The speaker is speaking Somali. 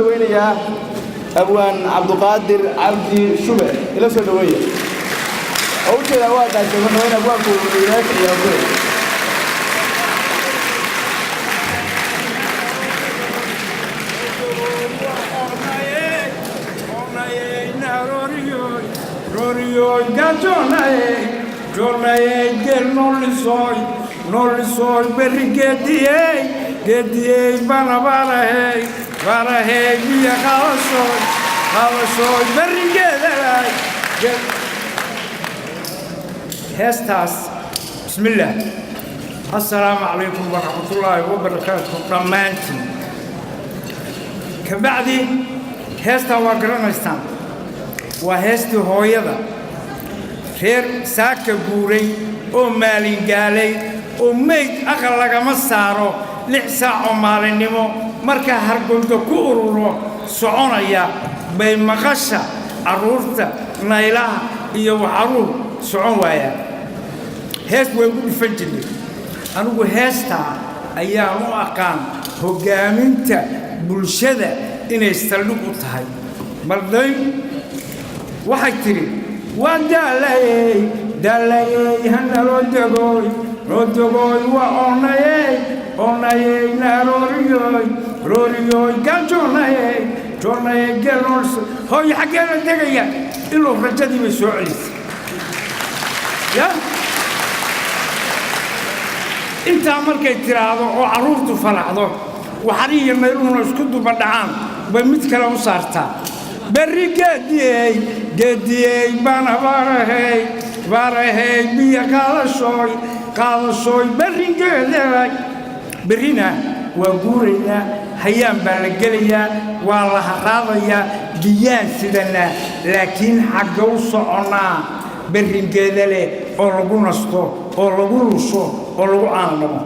وينيا أبوان عبد القادر عبد شبه إلى سودوية أول كذا واحد عشان وين أبوان كوينات يا أبوي Rorio Jonae gel non li soi Gediei Banabara hey via Kalasoi berrigedai Hestas Bismillah Assalamu alaikum wa rahmatullahi wa barakatuh Ramanti Kabacdi Hesta waa garanaystaan waa heestii hooyada reer saaka guuray oo maalin gaalay oo meyd aqal lagama saaro 6 saac oo maalinimo marka hargowda ku ururo soconaya bay maqasha caruurta naylaha iyo waxaruur socon waaya hees way ugu dhifan jirnay anigu heesta ayaan u aqaan hogaaminta bulshada inay saldhig u tahay marday waxay tiri waan dalay hana rodogoy waa onayey na roriyoy gajonaye gelons hooy xaggeena degaya iluu rajadii bay soo celisay ya intaa markay tiraahdo oo caruurtu faraxdo waxariyo meeluhuna isku duba dhacaan bay mid kale u saartaa berri gediyey bana barahey biya qaadasooy berrigeeday berrina waa guuraynaa hayaan baa la gelayaa waa la haraadayaa biyaan sidana laakiin xagga u soconnaa berringeeda leh oo lagu nasto oo lagu lusho oo lagu aanamo